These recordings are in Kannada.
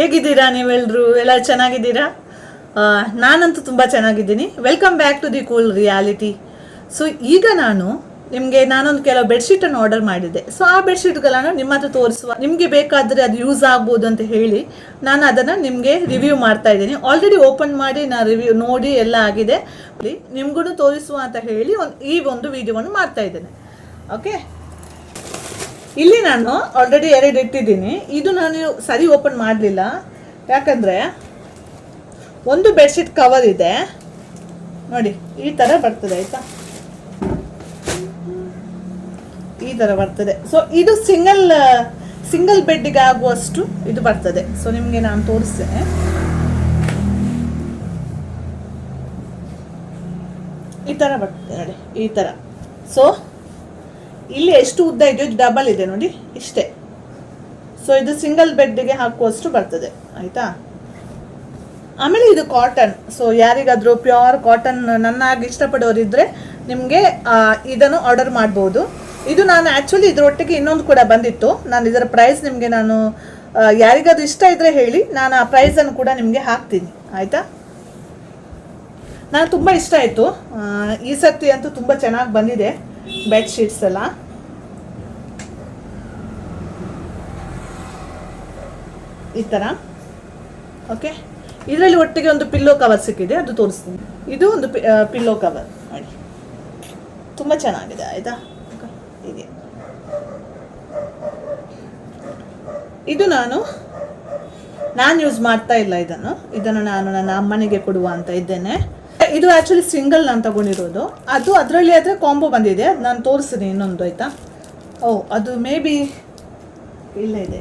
ಹೇಗಿದ್ದೀರಾ ನೀವೆಲ್ಲರೂ? ಎಲ್ಲ ಚೆನ್ನಾಗಿದ್ದೀರಾ? ನಾನಂತೂ ತುಂಬ ಚೆನ್ನಾಗಿದ್ದೀನಿ. Welcome back to the cool reality. So ಈಗ ನಾನೊಂದು ಕೆಲವು ಬೆಡ್ಶೀಟನ್ನು ಆರ್ಡರ್ ಮಾಡಿದ್ದೆ. ಸೊ ಆ ಬೆಡ್ಶೀಟ್ಗಳನ್ನು ನಿಮ್ಮ ಹತ್ರ ತೋರಿಸುವ, ನಿಮಗೆ ಬೇಕಾದರೆ ಅದು ಯೂಸ್ ಆಗ್ಬೋದು ಅಂತ ಹೇಳಿ ನಾನು ಅದನ್ನು ನಿಮಗೆ ರಿವ್ಯೂ ಮಾಡ್ತಾ ಇದ್ದೀನಿ. ಆಲ್ರೆಡಿ ಓಪನ್ ಮಾಡಿ ನಾನು ರಿವ್ಯೂ ನೋಡಿ ಎಲ್ಲ ಆಗಿದೆ. ನಿಮಗೂ ತೋರಿಸುವ ಅಂತ ಹೇಳಿ ಈ ಒಂದು ವಿಡಿಯೋವನ್ನು ಮಾಡ್ತಾ ಇದ್ದೇನೆ. ಓಕೆ, ಇಲ್ಲಿ ನಾನು ಆಲ್ರೆಡಿ 2 ಇಟ್ಟಿದ್ದೀನಿ. ಇದು ನಾನು ಸರಿ ಓಪನ್ ಮಾಡಲಿಲ್ಲ, ಯಾಕಂದರೆ ಒಂದು ಬೆಡ್ಶೀಟ್ ಕವರ್ ಇದೆ ನೋಡಿ, ಈ ಥರ ಬರ್ತದೆ ಆಯಿತಾ, ಈ ಥರ ಬರ್ತದೆ. ಸೊ ಇದು ಸಿಂಗಲ್ ಬೆಡ್ಡಿಗೆ ಆಗುವಷ್ಟು ಇದು ಬರ್ತದೆ. ಸೊ ನಿಮಗೆ ನಾನು ತೋರಿಸ್ತೇನೆ. ಈ ಥರ ಬರ್ತದೆ ನೋಡಿ, ಈ ಥರ. ಸೊ ಇಲ್ಲಿ ಎಷ್ಟು ಉದ್ದ ಇದೆಯೋ ಇದು ಡಬಲ್ ಇದೆ ನೋಡಿ, ಇಷ್ಟೇ. ಸೊ ಇದು ಸಿಂಗಲ್ ಬೆಡ್ಗೆ ಹಾಕುವಷ್ಟು ಬರ್ತದೆ ಆಯಿತಾ. ಆಮೇಲೆ ಇದು ಕಾಟನ್. ಸೊ ಯಾರಿಗಾದರೂ ಪ್ಯೂರ್ ಕಾಟನ್ ನನ್ನಾಗಿ ಇಷ್ಟಪಡೋರಿದ್ದರೆ ನಿಮಗೆ ಇದನ್ನು ಆರ್ಡರ್ ಮಾಡ್ಬೋದು. ಇದು ನಾನು ಆ್ಯಕ್ಚುಲಿ ಇದರೊಟ್ಟಿಗೆ ಇನ್ನೊಂದು ಕೂಡ ಬಂದಿತ್ತು. ನಾನು ಇದರ ಪ್ರೈಸ್ ನಿಮಗೆ ಯಾರಿಗಾದ್ರೂ ಇಷ್ಟ ಇದ್ದರೆ ಹೇಳಿ, ನಾನು ಆ ಪ್ರೈಸನ್ನು ಕೂಡ ನಿಮಗೆ ಹಾಕ್ತೀನಿ ಆಯಿತಾ. ನಾನು ತುಂಬ ಇಷ್ಟ ಆಯಿತು. ಈ ಸರ್ತಿ ಅಂತೂ ತುಂಬ ಚೆನ್ನಾಗಿ ಬಂದಿದೆ ಬೆಡ್ಶೀಟ್ಸ್ ಎಲ್ಲ. ಈ ಥರ ಓಕೆ. ಇದರಲ್ಲಿ ಒಟ್ಟಿಗೆ ಒಂದು ಪಿಲ್ಲೋ ಕವರ್ ಸಿಕ್ಕಿದೆ, ಅದು ತೋರಿಸ್ತೀನಿ. ಇದು ಒಂದು ಪಿಲ್ಲೋ ಕವರ್ ನೋಡಿ, ತುಂಬ ಚೆನ್ನಾಗಿದೆ ಆಯಿತಾ. ಹೀಗೆ ಇದು ನಾನು ಯೂಸ್ ಮಾಡ್ತಾ ಇಲ್ಲ ಇದನ್ನು ನಾನು ನನ್ನ ಅಮ್ಮನಿಗೆ ಕೊಡುವ ಅಂತ ಇದ್ದೇನೆ. ಇದು ಆ್ಯಕ್ಚುಲಿ ಸಿಂಗಲ್ ನಾನು ತಗೊಂಡಿರೋದು. ಅದರಲ್ಲಿ ಆದರೆ ಕಾಂಬೋ ಬಂದಿದೆ, ಅದು ನಾನು ತೋರಿಸ್ತೀನಿ ಇನ್ನೊಂದು ಆಯಿತಾ. ಅದು ಮೇ ಬಿ ಇಲ್ಲ ಇದೆ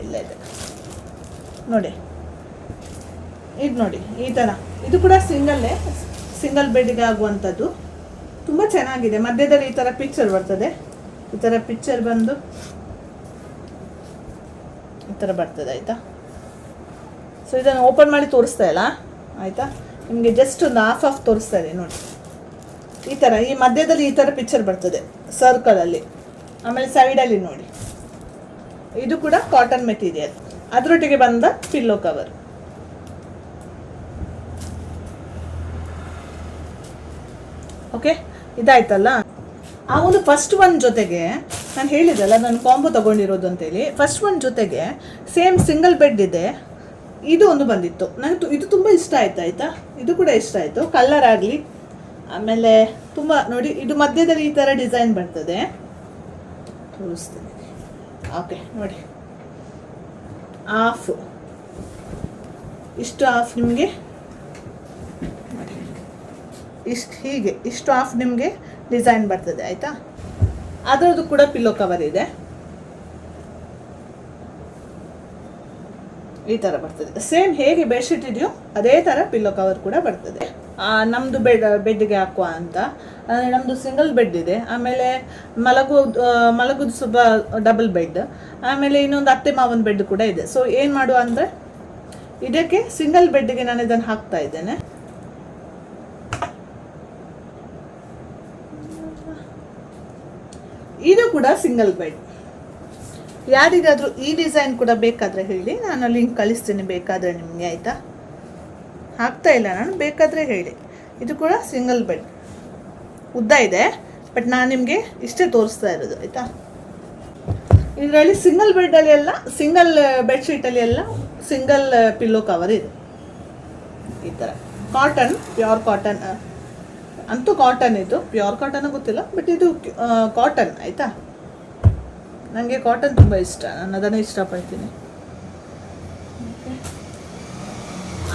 ನೋಡಿ, ಇದು ನೋಡಿ ಈ ಥರ. ಇದು ಕೂಡ ಸಿಂಗಲ್ ಬೆಡ್ಗೆ ಆಗುವಂಥದ್ದು. ತುಂಬ ಚೆನ್ನಾಗಿದೆ. ಮಧ್ಯದಲ್ಲಿ ಈ ಥರ ಪಿಕ್ಚರ್ ಬರ್ತದೆ, ಈ ಥರ ಪಿಕ್ಚರ್ ಬಂದು ಈ ಥರ ಬರ್ತದೆ ಆಯಿತಾ. ಸೊ ಇದನ್ನು ಓಪನ್ ಮಾಡಿ ತೋರಿಸ್ತಾ ಇಲ್ಲ ಆಯಿತಾ, ನಿಮಗೆ ಜಸ್ಟ್ ಒಂದು ಹಾಫ್ ತೋರಿಸ್ತಾ ಇದೆ ನೋಡಿ. ಈ ಥರ ಈ ಮಧ್ಯದಲ್ಲಿ ಈ ಥರ ಪಿಕ್ಚರ್ ಬರ್ತದೆ ಸರ್ಕಲಲ್ಲಿ. ಆಮೇಲೆ ಸೈಡಲ್ಲಿ ನೋಡಿ, ಇದು ಕೂಡ ಕಾಟನ್ ಮೆಟೀರಿಯಲ್. ಅದರೊಟ್ಟಿಗೆ ಬಂದ ಪಿಲ್ಲೋ ಕವರ್. ಓಕೆ, ಇದಾಯ್ತಲ್ಲ. ಆ ಒಂದು ಫಸ್ಟ್ ಒನ್ ಜೊತೆಗೆ ನಾನು ಹೇಳಿದಲ್ಲ ನಾನು ಕಾಂಬೋ ತೊಗೊಂಡಿರೋದು ಅಂತೇಳಿ. ಫಸ್ಟ್ ಒನ್ ಜೊತೆಗೆ ಸೇಮ್ ಸಿಂಗಲ್ ಬೆಡ್ ಇದೆ, ಇದು ಒಂದು ಬಂದಿತ್ತು. ನನಗೆ ಇದು ತುಂಬ ಇಷ್ಟ ಆಯ್ತು ಆಯಿತಾ. ಇದು ಕೂಡ ಇಷ್ಟ ಆಯಿತು, ಕಲರ್ ಆಗಲಿ. ಆಮೇಲೆ ತುಂಬ ನೋಡಿ, ಇದು ಮಧ್ಯದಲ್ಲಿ ಈ ಥರ ಡಿಸೈನ್ ಬರ್ತದೆ, ತೋರಿಸ್ತೀನಿ. ಓಕೆ ನೋಡಿ, ಇಷ್ಟು ಹಾಫ್ ನಿಮಗೆ ನೋಡಿ, ಇಷ್ಟು ಹಾಫ್ ನಿಮಗೆ ಡಿಸೈನ್ ಬರ್ತದೆ ಆಯಿತಾ. ಅದರದ್ದು ಕೂಡ ಪಿಲ್ಲೋ ಕವರ್ ಇದೆ, ಈ ಥರ ಬರ್ತದೆ. ಸೇಮ್ ಹೇಗೆ ಬೆಡ್ಶೀಟ್ ಇದೆಯೋ ಅದೇ ಥರ ಪಿಲ್ಲೋ ಕವರ್ ಕೂಡ ಬರ್ತದೆ. ನಮ್ಮದು ಬೆಡ್ಗೆ ಹಾಕುವ ಅಂತ. ನಮ್ಮದು ಸಿಂಗಲ್ ಬೆಡ್ ಇದೆ. ಆಮೇಲೆ ಮಲಗೋದು ಸ್ವಲ್ಪ ಡಬಲ್ ಬೆಡ್. ಆಮೇಲೆ ಇನ್ನೊಂದು ಅತ್ತೆ ಮಾವನ ಬೆಡ್ ಕೂಡ ಇದೆ. ಸೊ ಏನು ಮಾಡುವ ಅಂದರೆ, ಇದಕ್ಕೆ ಸಿಂಗಲ್ ಬೆಡ್ಗೆ ನಾನು ಇದನ್ನು ಹಾಕ್ತಾ ಇದ್ದೇನೆ. ಇದು ಕೂಡ ಸಿಂಗಲ್ ಬೆಡ್. ಯಾರಿಗಾದರೂ ಈ ಡಿಸೈನ್ ಕೂಡ ಬೇಕಾದರೆ ಹೇಳಿ, ನಾನು ಲಿಂಕ್ ಕಳಿಸ್ತೀನಿ ಬೇಕಾದರೆ ನಿಮಗೆ ಆಯಿತಾ. ಹಾಕ್ತಾ ಇಲ್ಲ ನಾನು, ಬೇಕಾದರೆ ಹೇಳಿ. ಇದು ಕೂಡ ಸಿಂಗಲ್ ಬೆಡ್, ಉದ್ದ ಇದೆ, ಬಟ್ ನಾನು ನಿಮಗೆ ಇಷ್ಟೇ ತೋರಿಸ್ತಾ ಇರೋದು ಆಯಿತಾ. ಇದರಲ್ಲಿ ಸಿಂಗಲ್ ಬೆಡ್ಡಲ್ಲಿ ಎಲ್ಲ, ಸಿಂಗಲ್ ಬೆಡ್ಶೀಟಲ್ಲಿ ಎಲ್ಲ ಸಿಂಗಲ್ ಪಿಲ್ಲೋ ಕವರ್ ಇದೆ. ಈ ಥರ ಕಾಟನ್, ಪ್ಯೂರ್ ಕಾಟನ್ ಅಂತೂ ಕಾಟನ್. ಇದು ಪ್ಯೂರ್ ಕಾಟನ್ ಗೊತ್ತಿಲ್ಲ, ಬಟ್ ಇದು ಕಾಟನ್ ಆಯಿತಾ. ನನಗೆ ಕಾಟನ್ ತುಂಬ ಇಷ್ಟ, ನಾನು ಅದನ್ನು ಇಷ್ಟಪಡ್ತೀನಿ.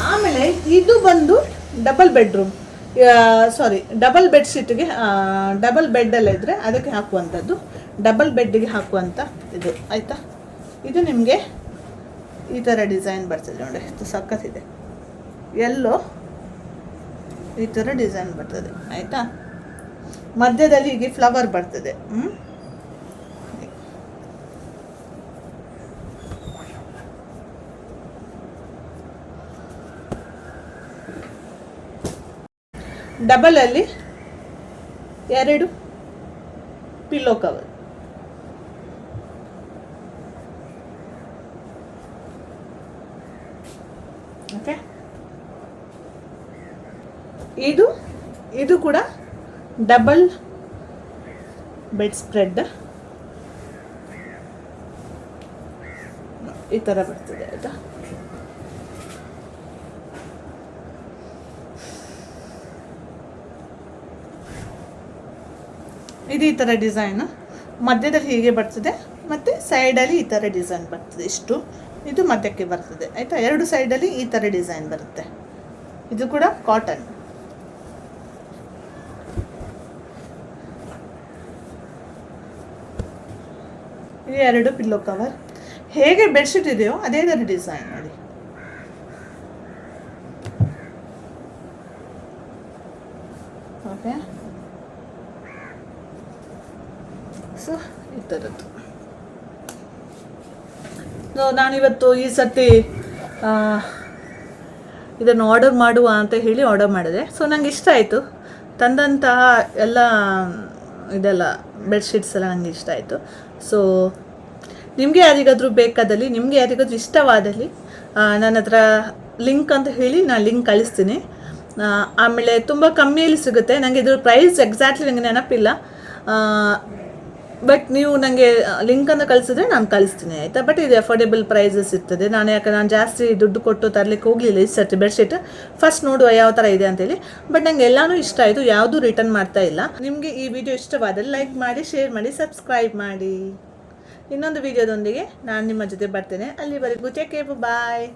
ಆಮೇಲೆ ಇದು ಬಂದು ಡಬಲ್ ಬೆಡ್ಶೀಟ್ಗೆ, ಡಬಲ್ ಬೆಡ್ಡೆಲ್ಲ ಇದ್ದರೆ ಅದಕ್ಕೆ ಹಾಕುವಂಥದ್ದು, ಡಬಲ್ ಬೆಡ್ಗೆ ಹಾಕುವಂಥ ಇದು ಆಯಿತಾ. ಇದು ನಿಮಗೆ ಈ ಥರ ಡಿಸೈನ್ ಬರ್ತದೆ ನೋಡಿ, ಇದು ಸಖತ್ತಿದೆ. ಎಲ್ಲೋ ಈ ಥರ ಡಿಸೈನ್ ಬರ್ತದೆ ಆಯಿತಾ. ಮಧ್ಯದಲ್ಲಿ ಹೀಗೆ ಫ್ಲವರ್ ಬರ್ತದೆ. ಡಬಲಲ್ಲಿ 2 ಪಿಲ್ಲೋ ಕವರ್. ಇದು ಕೂಡ ಡಬಲ್ ಬೆಡ್ ಸ್ಪ್ರೆಡ್ ಈ ಥರ ಬರ್ತದೆ ಆಯಿತಾ. ಇದು ಈ ಥರ ಡಿಸೈನ್ ಮಧ್ಯದಲ್ಲಿ ಹೀಗೆ ಬರ್ತದೆ ಮತ್ತು ಸೈಡಲ್ಲಿ ಈ ಥರ ಡಿಸೈನ್ ಬರ್ತದೆ. ಇಷ್ಟು ಇದು ಮಧ್ಯಕ್ಕೆ ಬರ್ತದೆ ಆಯಿತಾ. ಎರಡು ಸೈಡಲ್ಲಿ ಈ ಥರ ಡಿಸೈನ್ ಬರುತ್ತೆ. ಇದು ಕೂಡ ಕಾಟನ್. ಇದು 2 ಪಿಲ್ಲೋ ಕವರ್. ಹೇಗೆ ಬೆಡ್ಶೀಟ್ ಇದೆಯೋ ಅದೇ ಥರ ಡಿಸೈನ್ ನೋಡಿ. ಓಕೆ, ಸೊ ಈ ಥರದ್ದು ನಾನಿವತ್ತು ಈ ಸರ್ತಿ ಇದನ್ನು ಆರ್ಡರ್ ಮಾಡುವ ಅಂತ ಹೇಳಿ ಆರ್ಡರ್ ಮಾಡಿದೆ. ಸೊ ನನಗೆ ಇಷ್ಟ ಆಯಿತು. ತಂದಂತಹ ಎಲ್ಲ ಇದೆಲ್ಲ ಬೆಡ್ಶೀಟ್ಸ್ ಎಲ್ಲ ನನಗೆ ಇಷ್ಟ ಆಯಿತು. ಸೊ ನಿಮಗೆ ಯಾರಿಗಾದರೂ ಬೇಕಾದಲ್ಲಿ, ನಿಮಗೆ ಯಾರಿಗಾದ್ರೂ ಇಷ್ಟವಾದಲ್ಲಿ ನನ್ನ ಹತ್ರ ಲಿಂಕ್ ಅಂತ ಹೇಳಿ ನಾನು ಲಿಂಕ್ ಕಳಿಸ್ತೀನಿ. ಆಮೇಲೆ ತುಂಬ ಕಮ್ಮಿಯಲ್ಲಿ ಸಿಗುತ್ತೆ. ನನಗೆ ಇದ್ರ ಪ್ರೈಸ್ ಎಕ್ಸಾಕ್ಟ್ಲಿ ನನಗೆ ನೆನಪಿಲ್ಲ, ಬಟ್ ನೀವು ನನಗೆ ಲಿಂಕನ್ನು ಕಳಿಸಿದ್ರೆ ನಾನು ಕಳಿಸ್ತೀನಿ ಆಯಿತಾ. ಬಟ್ ಇದು ಅಫೋರ್ಡೆಬಲ್ ಪ್ರೈಸಸ್ ಇರ್ತದೆ. ನಾನು ಜಾಸ್ತಿ ದುಡ್ಡು ಕೊಟ್ಟು ತರಲಿಕ್ಕೆ ಹೋಗಲಿಲ್ಲ ಈ ಸರ್ತಿ ಬೆಡ್ಶೀಟ್. ಫಸ್ಟ್ ನೋಡುವ ಯಾವ ಥರ ಇದೆ ಅಂತೇಳಿ. ಬಟ್ ನನಗೆ ಎಲ್ಲನೂ ಇಷ್ಟ ಆಯಿತು, ಯಾವುದೂ ರಿಟರ್ನ್ ಮಾಡ್ತಾ ಇಲ್ಲ. ನಿಮಗೆ ಈ ವಿಡಿಯೋ ಇಷ್ಟವಾದಲ್ಲಿ ಲೈಕ್ ಮಾಡಿ, ಶೇರ್ ಮಾಡಿ, ಸಬ್ಸ್ಕ್ರೈಬ್ ಮಾಡಿ. ಇನ್ನೊಂದು ವಿಡಿಯೋದೊಂದಿಗೆ ನಾನು ನಿಮ್ಮ ಜೊತೆ ಬರ್ತೇನೆ. ಅಲ್ಲಿವರೆಗೂ ಟೇಕ್ ಕೇರ್, ಬಾಯ್.